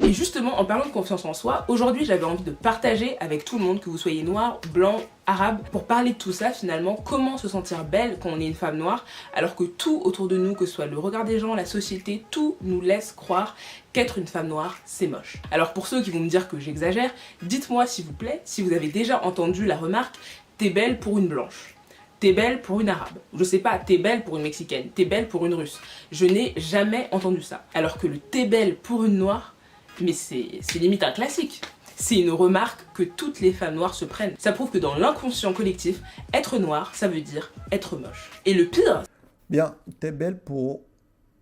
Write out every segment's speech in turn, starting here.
Et justement, en parlant de confiance en soi, aujourd'hui j'avais envie de partager avec tout le monde, que vous soyez noir, blanc, arabe, pour parler de tout ça finalement, comment se sentir belle quand on est une femme noire, alors que tout autour de nous, que ce soit le regard des gens, la société, tout nous laisse croire qu'être une femme noire, c'est moche. Alors pour ceux qui vont me dire que j'exagère, dites-moi s'il vous plaît, si vous avez déjà entendu la remarque « t'es belle pour une blanche ». T'es belle pour une arabe. Je sais pas, t'es belle pour une mexicaine. T'es belle pour une russe. Je n'ai jamais entendu ça. Alors que le t'es belle pour une noire, mais c'est limite un classique. C'est une remarque que toutes les femmes noires se prennent. Ça prouve que dans l'inconscient collectif, être noir, ça veut dire être moche. Et le pire... Bien, t'es belle pour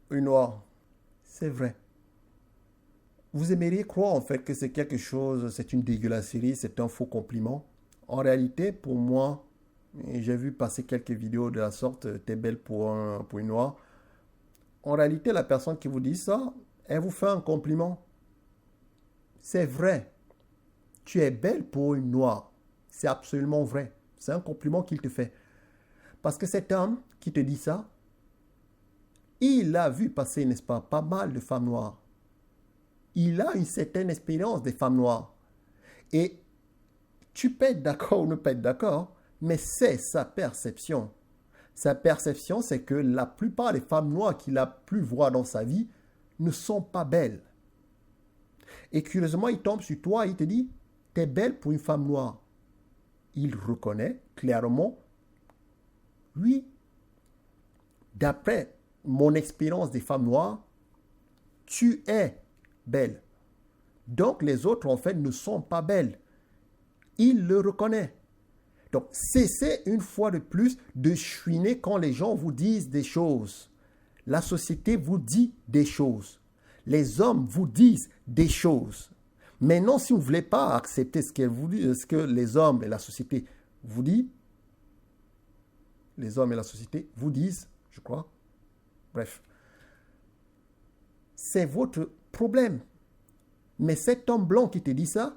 une noire. C'est vrai. Vous aimeriez croire en fait que c'est quelque chose, c'est une dégueulasserie, c'est un faux compliment. En réalité, pour moi, et j'ai vu passer quelques vidéos de la sorte, t'es belle pour une noire. En réalité, la personne qui vous dit ça, elle vous fait un compliment. C'est vrai. Tu es belle pour une noire. C'est absolument vrai. C'est un compliment qu'il te fait. Parce que cet homme qui te dit ça, il a vu passer, n'est-ce pas mal de femmes noires. Il a une certaine expérience des femmes noires. Et tu peux être d'accord ou ne pas être d'accord, mais c'est sa perception. Sa perception, c'est que la plupart des femmes noires qu'il a pu voir dans sa vie ne sont pas belles. Et curieusement, il tombe sur toi et il te dit, t'es belle pour une femme noire. Il reconnaît clairement, oui, d'après mon expérience des femmes noires, tu es belle. Donc les autres, en fait, ne sont pas belles. Il le reconnaît. Donc, cessez une fois de plus de chouiner quand les gens vous disent des choses. La société vous dit des choses. Les hommes vous disent des choses. Maintenant, si vous ne voulez pas accepter ce que les hommes et la société vous disent, les hommes et la société vous disent, je crois, bref, c'est votre problème. Mais cet homme blanc qui te dit ça,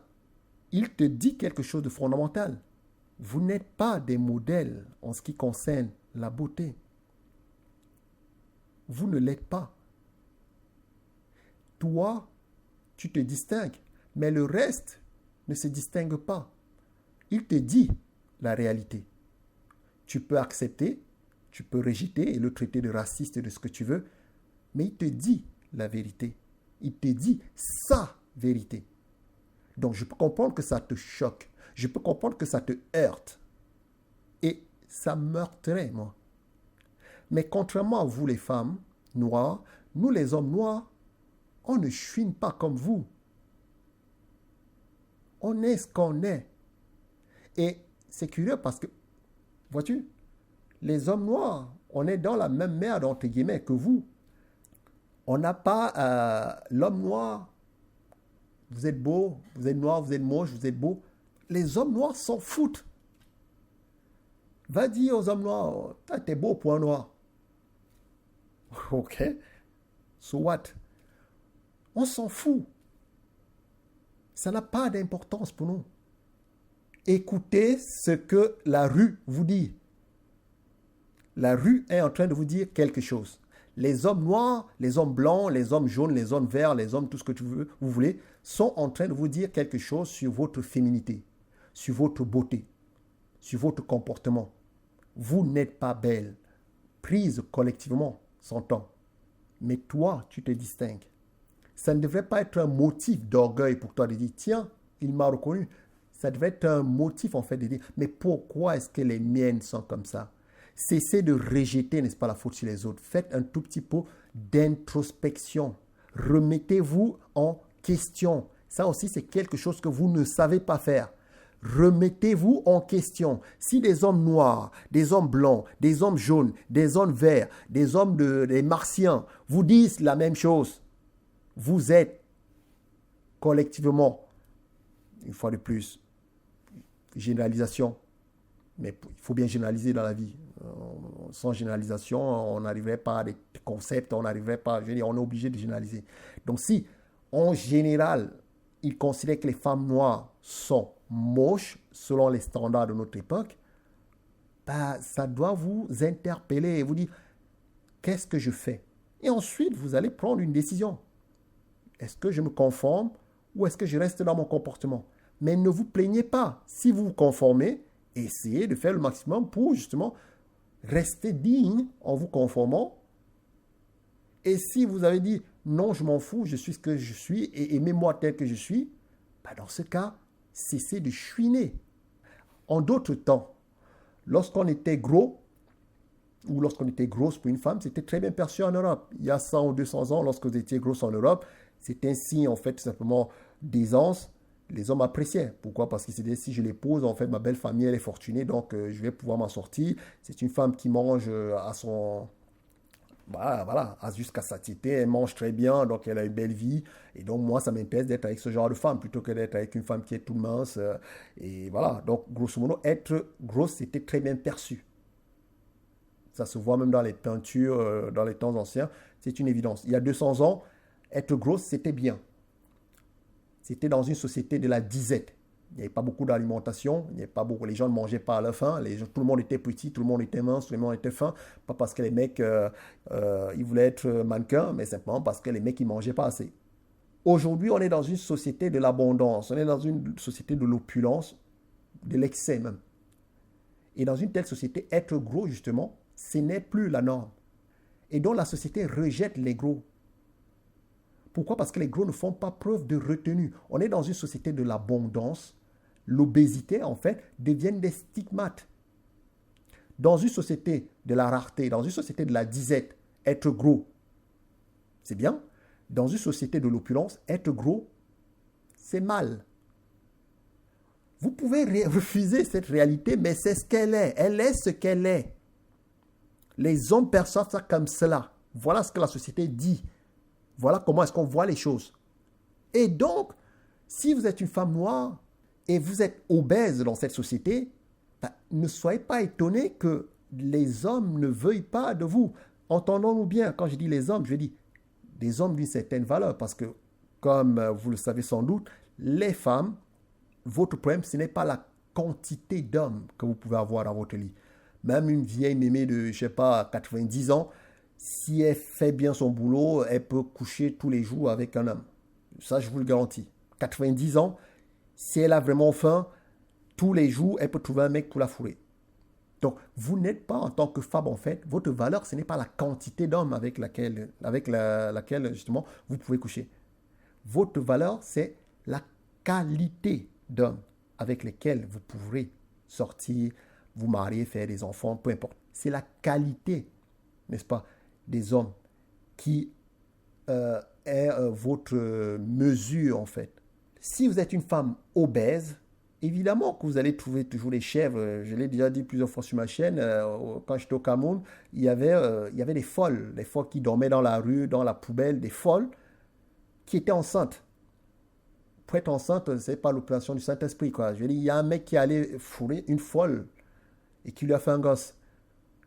il te dit quelque chose de fondamental. Vous n'êtes pas des modèles en ce qui concerne la beauté. Vous ne l'êtes pas. Toi, tu te distingues, mais le reste ne se distingue pas. Il te dit la réalité. Tu peux accepter, tu peux rejeter et le traiter de raciste et de ce que tu veux, mais il te dit la vérité. Il te dit sa vérité. Donc je peux comprendre que ça te choque. Je peux comprendre que ça te heurte. Et ça meurtrait, moi. Mais contrairement à vous, les femmes noires, nous, les hommes noirs, on ne chouine pas comme vous. On est ce qu'on est. Et c'est curieux parce que, vois-tu, les hommes noirs, on est dans la même merde, entre guillemets, que vous. On n'a pas l'homme noir. Vous êtes beau, vous êtes noir, vous êtes moche, vous êtes beau. Les hommes noirs s'en foutent. Va dire aux hommes noirs, t'es beau pour un noir. Ok. So what? On s'en fout. Ça n'a pas d'importance pour nous. Écoutez ce que la rue vous dit. La rue est en train de vous dire quelque chose. Les hommes noirs, les hommes blancs, les hommes jaunes, les hommes verts, les hommes, tout ce que vous voulez, sont en train de vous dire quelque chose sur votre féminité, sur votre beauté, sur votre comportement. Vous n'êtes pas belle, prise collectivement, s'entend. Mais toi, tu te distingues. Ça ne devrait pas être un motif d'orgueil pour toi de dire, tiens, il m'a reconnu. Ça devrait être un motif en fait de dire, mais pourquoi est-ce que les miennes sont comme ça? Cessez de rejeter, n'est-ce pas, la faute sur les autres. Faites un tout petit peu d'introspection. Remettez-vous en question. Ça aussi, c'est quelque chose que vous ne savez pas faire. Remettez-vous en question. Si des hommes noirs, des hommes blancs, des hommes jaunes, des hommes verts, des martiens vous disent la même chose, vous êtes collectivement, une fois de plus, généralisation. Mais il faut bien généraliser dans la vie. Sans généralisation, on n'arriverait pas à des concepts, on n'arriverait pas, on est obligé de généraliser. Donc si, en général, ils considèrent que les femmes noires sont moches selon les standards de notre époque, bah, ça doit vous interpeller et vous dire, qu'est-ce que je fais? Et ensuite, vous allez prendre une décision. Est-ce que je me conforme ou est-ce que je reste dans mon comportement? Mais ne vous plaignez pas. Si vous vous conformez, essayez de faire le maximum pour justement rester digne en vous conformant. Et si vous avez dit non, je m'en fous, je suis ce que je suis et aimez-moi tel que je suis, bah dans ce cas, cessez de chouiner. En d'autres temps, lorsqu'on était gros, ou lorsqu'on était grosse pour une femme, c'était très bien perçu en Europe. Il y a 100 ou 200 ans, lorsque vous étiez grosse en Europe, c'est un signe, en fait, tout simplement d'aisance. Les hommes appréciaient. Pourquoi? Parce qu'ils se disaient, si je l'épouse, en fait, ma belle famille, elle est fortunée, donc je vais pouvoir m'en sortir. C'est une femme qui mange à son... Voilà, jusqu'à satiété, elle mange très bien, donc elle a une belle vie. Et donc, moi, ça m'intéresse d'être avec ce genre de femme, plutôt que d'être avec une femme qui est toute mince. Et voilà, donc, grosso modo, être grosse, c'était très bien perçu. Ça se voit même dans les peintures, dans les temps anciens. C'est une évidence. Il y a 200 ans, être grosse, c'était bien. C'était dans une société de la disette. Il n'y avait pas beaucoup d'alimentation, il n'y avait pas beaucoup, les gens ne mangeaient pas à la faim, tout le monde était petit, tout le monde était mince, tout le monde était faim. Pas parce que les mecs, ils voulaient être mannequins, mais simplement parce que les mecs, ils ne mangeaient pas assez. Aujourd'hui, on est dans une société de l'abondance, on est dans une société de l'opulence, de l'excès même. Et dans une telle société, être gros, justement, ce n'est plus la norme. Et donc la société rejette les gros. Pourquoi? Parce que les gros ne font pas preuve de retenue. On est dans une société de l'abondance. L'obésité, en fait, devient des stigmates. Dans une société de la rareté, dans une société de la disette, être gros, c'est bien. Dans une société de l'opulence, être gros, c'est mal. Vous pouvez refuser cette réalité, mais c'est ce qu'elle est. Elle est ce qu'elle est. Les hommes perçoivent ça comme cela. Voilà ce que la société dit. Voilà comment est-ce qu'on voit les choses. Et donc, si vous êtes une femme noire et vous êtes obèse dans cette société, ne soyez pas étonnés que les hommes ne veuillent pas de vous. Entendons-nous bien, quand je dis les hommes, je dis des hommes d'une certaine valeur. Parce que, comme vous le savez sans doute, les femmes, votre problème, ce n'est pas la quantité d'hommes que vous pouvez avoir dans votre lit. Même une vieille mémé de, je ne sais pas, 90 ans, si elle fait bien son boulot, elle peut coucher tous les jours avec un homme. Ça, je vous le garantis. 90 ans, si elle a vraiment faim, tous les jours, elle peut trouver un mec pour la fourrer. Donc, vous n'êtes pas, en tant que femme, en fait, votre valeur, ce n'est pas la quantité d'hommes avec laquelle, justement, vous pouvez coucher. Votre valeur, c'est la qualité d'hommes avec lesquels vous pourrez sortir, vous marier, faire des enfants, peu importe. C'est la qualité, n'est-ce pas, des hommes qui est votre mesure, en fait. Si vous êtes une femme obèse, évidemment que vous allez trouver toujours les chèvres. Je l'ai déjà dit plusieurs fois sur ma chaîne. Quand j'étais au Cameroun, il y avait des folles qui dormaient dans la rue, dans la poubelle, des folles qui étaient enceintes. Pour être enceinte, ce n'est pas l'opération du Saint-Esprit, quoi. Je veux dire, il y a un mec qui allait fourrer une folle et qui lui a fait un gosse.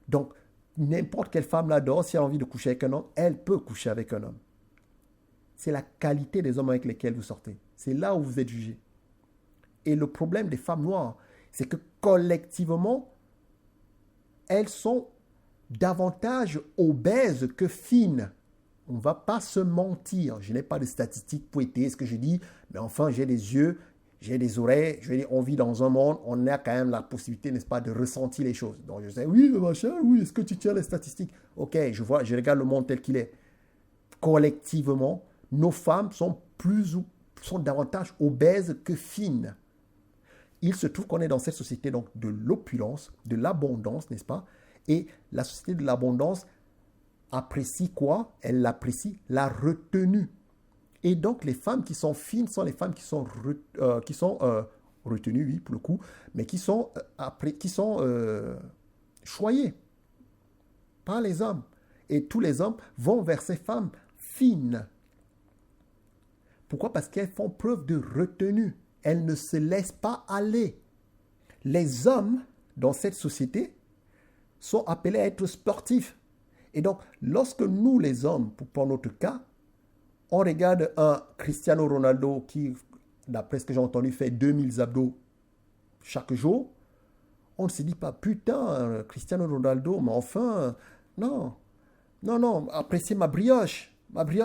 Donc, n'importe quelle femme là-dedans, si elle a envie de coucher avec un homme, elle peut coucher avec un homme. C'est la qualité des hommes avec lesquels vous sortez. C'est là où vous êtes jugé. Et le problème des femmes noires, c'est que collectivement, elles sont davantage obèses que fines. On ne va pas se mentir. Je n'ai pas de statistiques pour étayer ce que je dis, mais enfin, j'ai des yeux, j'ai des oreilles. Je veux dire, on vit dans un monde, on a quand même la possibilité, n'est-ce pas, de ressentir les choses. Donc je sais, oui, machin, oui, est-ce que tu tiens les statistiques? Ok, je regarde le monde tel qu'il est. Collectivement, nos femmes sont davantage obèses que fines. Il se trouve qu'on est dans cette société donc de l'opulence, de l'abondance, n'est-ce pas? Et la société de l'abondance apprécie quoi? Elle apprécie la retenue. Et donc les femmes qui sont fines sont les femmes qui sont retenues, oui, pour le coup, mais qui sont choyées par les hommes. Et tous les hommes vont vers ces femmes fines. Pourquoi? Parce qu'elles font preuve de retenue. Elles ne se laissent pas aller. Les hommes, dans cette société, sont appelés à être sportifs. Et donc, lorsque nous, les hommes, pour prendre notre cas, on regarde un Cristiano Ronaldo qui, d'après ce que j'ai entendu, fait 2000 abdos chaque jour, on ne se dit pas, putain, Cristiano Ronaldo, mais enfin, non, appréciez ma brioche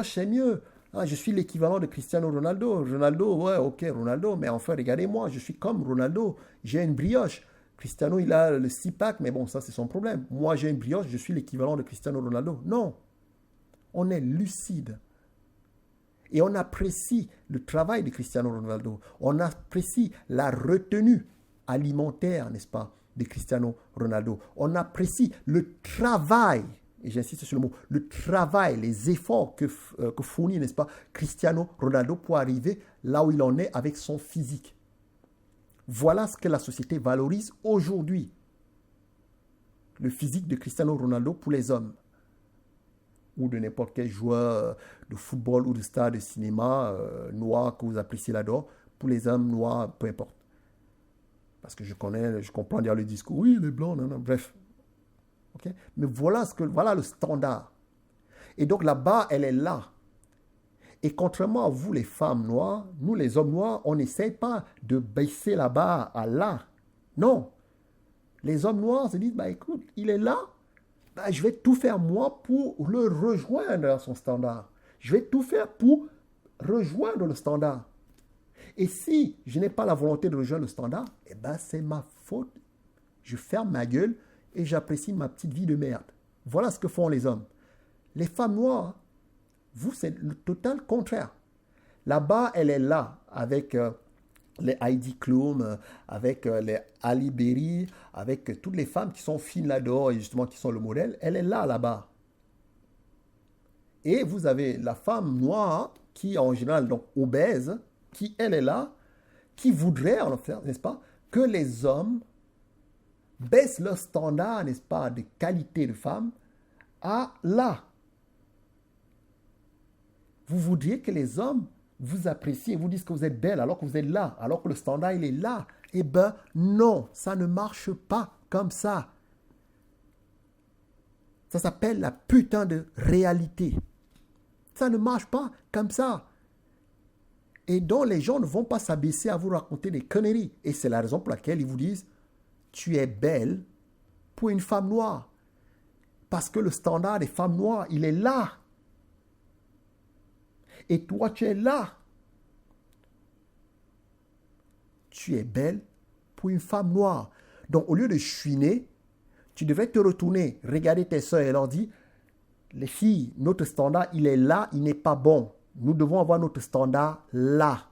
c'est mieux. Ah, je suis l'équivalent de Cristiano Ronaldo. Ronaldo, ouais, ok, Ronaldo, mais enfin, regardez-moi, je suis comme Ronaldo. J'ai une brioche. Cristiano, il a le six-pack, mais bon, ça, c'est son problème. Moi, j'ai une brioche, je suis l'équivalent de Cristiano Ronaldo. Non, on est lucide. Et on apprécie le travail de Cristiano Ronaldo. On apprécie la retenue alimentaire, n'est-ce pas, de Cristiano Ronaldo. On apprécie le travail, et j'insiste sur le mot, le travail, les efforts que fournit, n'est-ce pas, Cristiano Ronaldo pour arriver là où il en est avec son physique. Voilà ce que la société valorise aujourd'hui. Le physique de Cristiano Ronaldo pour les hommes. Ou de n'importe quel joueur de football ou de star de cinéma noir que vous appréciez là-dedans. Pour les hommes noirs, peu importe. Parce que je comprends dire le discours. Oui, les blancs, non, non, bref. Okay? Mais voilà le standard. Et donc la barre, elle est là. Et contrairement à vous, les femmes noires, nous, les hommes noirs, on n'essaie pas de baisser la barre à là. Non. Les hommes noirs se disent, bah écoute, il est là. Ben, je vais tout faire moi pour le rejoindre à son standard. Je vais tout faire pour rejoindre le standard. Et si je n'ai pas la volonté de rejoindre le standard, eh ben c'est ma faute. Je ferme ma gueule et j'apprécie ma petite vie de merde. Voilà ce que font les hommes. Les femmes noires, vous, c'est le total contraire. Là-bas, elle est là avec les Heidi Klum, avec les Ali Berry, avec toutes les femmes qui sont fines là-dehors et justement qui sont le modèle, elle est là-bas. Et vous avez la femme noire qui est en général donc obèse, qui elle est là, qui voudrait en faire, n'est-ce pas, que les hommes baissent leur standard, n'est-ce pas, de qualité de femme à là. Vous voudriez que les hommes vous apprécient, vous disent que vous êtes belle alors que vous êtes là, alors que le standard il est là. Eh bien non, ça ne marche pas comme ça. Ça s'appelle la putain de réalité. Ça ne marche pas comme ça. Et donc les gens ne vont pas s'abaisser à vous raconter des conneries. Et c'est la raison pour laquelle ils vous disent, tu es belle pour une femme noire. Parce que le standard des femmes noires, il est là. Et toi, tu es là. Tu es belle pour une femme noire. Donc, au lieu de chouiner, tu devrais te retourner, regarder tes soeurs et leur dire, les filles, notre standard, il est là, il n'est pas bon. Nous devons avoir notre standard là.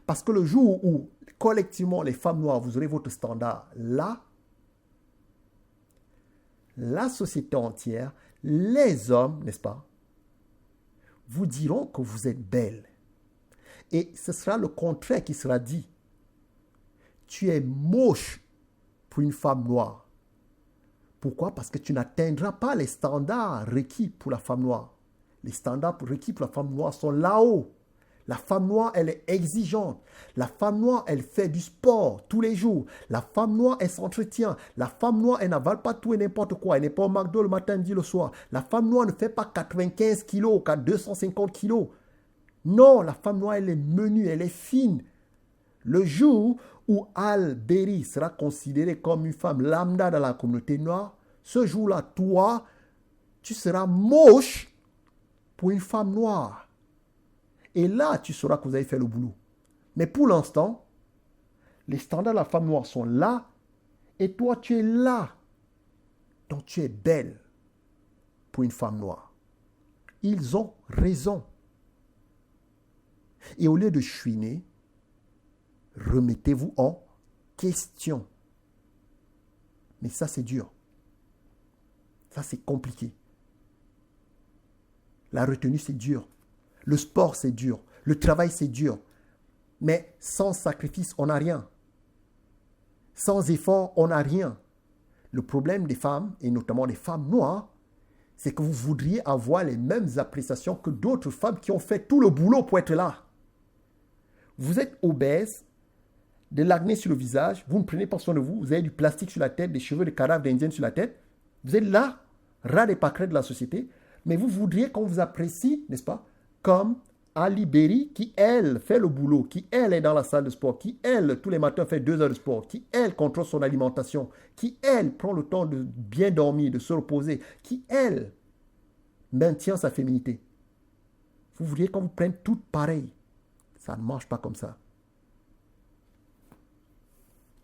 Parce que le jour où, collectivement, les femmes noires, vous aurez votre standard là, la société entière, les hommes, n'est-ce pas, vous diront que vous êtes belle. Et ce sera le contraire qui sera dit. Tu es moche pour une femme noire. Pourquoi? Parce que tu n'atteindras pas les standards requis pour la femme noire. Les standards requis pour la femme noire sont là-haut. La femme noire, elle est exigeante. La femme noire, elle fait du sport tous les jours. La femme noire, elle s'entretient. La femme noire, elle n'avale pas tout et n'importe quoi. Elle n'est pas au McDo le matin, midi, le soir. La femme noire ne fait pas 95 kilos, 250 kilos. Non, la femme noire, elle est menue, elle est fine. Le jour où Al Berry sera considérée comme une femme lambda dans la communauté noire, ce jour-là, toi, tu seras moche pour une femme noire. Et là, tu sauras que vous avez fait le boulot. Mais pour l'instant, les standards de la femme noire sont là et toi, tu es là. Donc, tu es belle pour une femme noire. Ils ont raison. Et au lieu de chouiner, remettez-vous en question. Mais ça, c'est dur. Ça, c'est compliqué. La retenue, c'est dur. Le sport, c'est dur. Le travail, c'est dur. Mais sans sacrifice, on n'a rien. Sans effort, on n'a rien. Le problème des femmes, et notamment des femmes noires, c'est que vous voudriez avoir les mêmes appréciations que d'autres femmes qui ont fait tout le boulot pour être là. Vous êtes obèse, de l'acné sur le visage, vous ne prenez pas soin de vous, vous avez du plastique sur la tête, des cheveux de cadavre d'Indienne sur la tête. Vous êtes là, ras des pâquerettes de la société, mais vous voudriez qu'on vous apprécie, n'est-ce pas, comme Ali Berry, qui, elle, fait le boulot, qui, elle, est dans la salle de sport, qui, elle, tous les matins, fait 2 heures de sport, qui, elle, contrôle son alimentation, qui, elle, prend le temps de bien dormir, de se reposer, qui, elle, maintient sa féminité. Vous voudriez qu'on vous prenne toutes pareilles. Ça ne marche pas comme ça.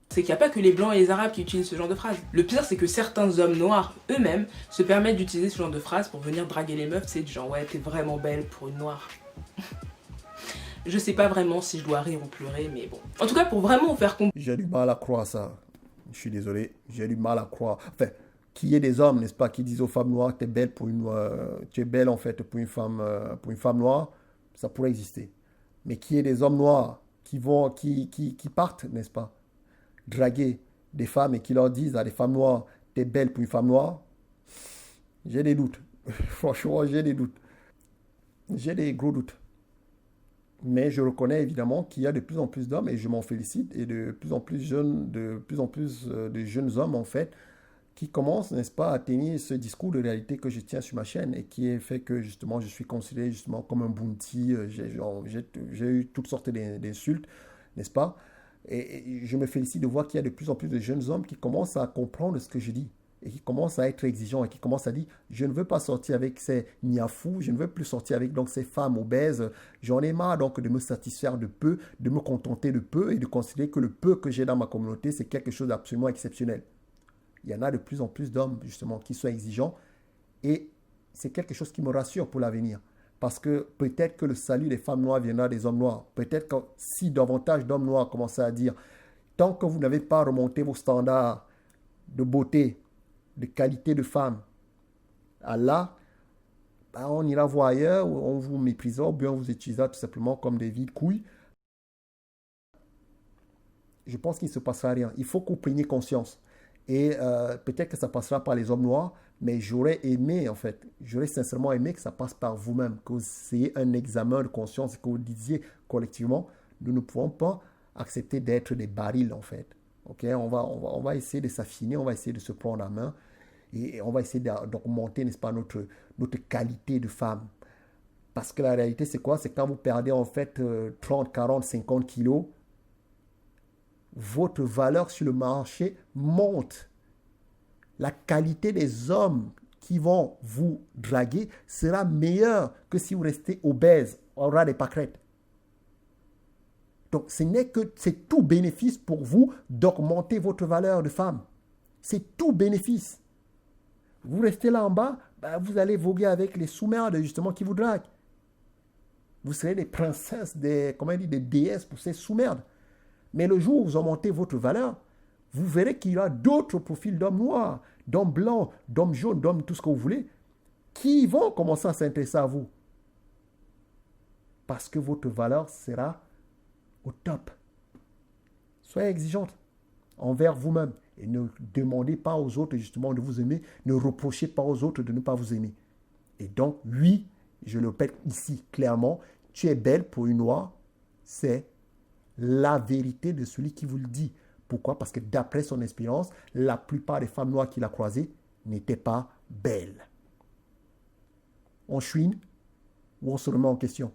C'est qu'il n'y a pas que les blancs et les arabes qui utilisent ce genre de phrases. Le pire, c'est que certains hommes noirs eux-mêmes se permettent d'utiliser ce genre de phrases pour venir draguer les meufs. C'est du genre, ouais, t'es vraiment belle pour une noire. Je sais pas vraiment si je dois rire ou pleurer, mais bon. En tout cas, pour vraiment vous faire comprendre. J'ai du mal à croire ça. Je suis désolé, j'ai du mal à croire. Enfin, qu'il y ait des hommes, n'est-ce pas, qui disent aux femmes noires, t'es belle pour une, tu es belle en fait pour une femme noire, ça pourrait exister. Mais qu'il y ait des hommes noirs qui partent, n'est-ce pas, draguer des femmes et qui leur disent à des femmes noires, t'es belle pour une femme noire, j'ai des doutes. Franchement, j'ai des doutes. J'ai des gros doutes. Mais je reconnais évidemment qu'il y a de plus en plus d'hommes, et je m'en félicite, et de plus en plus de jeunes hommes en fait, qui commencent, n'est-ce pas, à tenir ce discours de réalité que je tiens sur ma chaîne, et qui est fait que justement je suis considéré justement comme un bounty, j'ai eu toutes sortes d'insultes, n'est-ce pas, et je me félicite de voir qu'il y a de plus en plus de jeunes hommes qui commencent à comprendre ce que je dis, et qui commencent à être exigeants, et qui commencent à dire, je ne veux pas sortir avec ces niafous, je ne veux plus sortir avec donc ces femmes obèses, j'en ai marre donc de me satisfaire de peu, de me contenter de peu, et de considérer que le peu que j'ai dans ma communauté, c'est quelque chose d'absolument exceptionnel. Il y en a de plus en plus d'hommes, justement, qui sont exigeants, et c'est quelque chose qui me rassure pour l'avenir. Parce que peut-être que le salut des femmes noires viendra des hommes noirs. Peut-être que si davantage d'hommes noirs commençaient à dire, tant que vous n'avez pas remonté vos standards de beauté, de qualité de femme, là, on ira voir ailleurs, on vous méprisera, ou bien on vous utilisera tout simplement comme des vides couilles. Je pense qu'il ne se passera rien. Il faut que vous preniez conscience. Et peut-être que ça passera par les hommes noirs, mais j'aurais aimé, en fait, j'aurais sincèrement aimé que ça passe par vous-même, que vous ayez un examen de conscience et que vous disiez collectivement, nous ne pouvons pas accepter d'être des barils, en fait. Okay? On va essayer de s'affiner, on va essayer de se prendre en main et on va essayer d'augmenter, n'est-ce pas, notre qualité de femme. Parce que la réalité, c'est quoi? C'est quand vous perdez, en fait, 30, 40, 50 kilos, votre valeur sur le marché monte. La qualité des hommes qui vont vous draguer sera meilleure que si vous restez obèse, au ras des pâquerettes. Donc, c'est tout bénéfice pour vous d'augmenter votre valeur de femme. C'est tout bénéfice. Vous restez là en bas, vous allez voguer avec les sous-merdes justement qui vous draguent. Vous serez des princesses, des déesses pour ces sous-merdes. Mais le jour où vous augmentez votre valeur, vous verrez qu'il y a d'autres profils d'hommes noirs, d'hommes blancs, d'hommes jaunes, d'hommes tout ce que vous voulez, qui vont commencer à s'intéresser à vous. Parce que votre valeur sera au top. Soyez exigeante envers vous-même et ne demandez pas aux autres justement de vous aimer, ne reprochez pas aux autres de ne pas vous aimer. Et donc, oui, je le répète ici clairement, tu es belle pour une noire, c'est la vérité de celui qui vous le dit. Pourquoi? Parce que d'après son expérience, la plupart des femmes noires qu'il a croisées n'étaient pas belles. On chouine ou on se remet en question?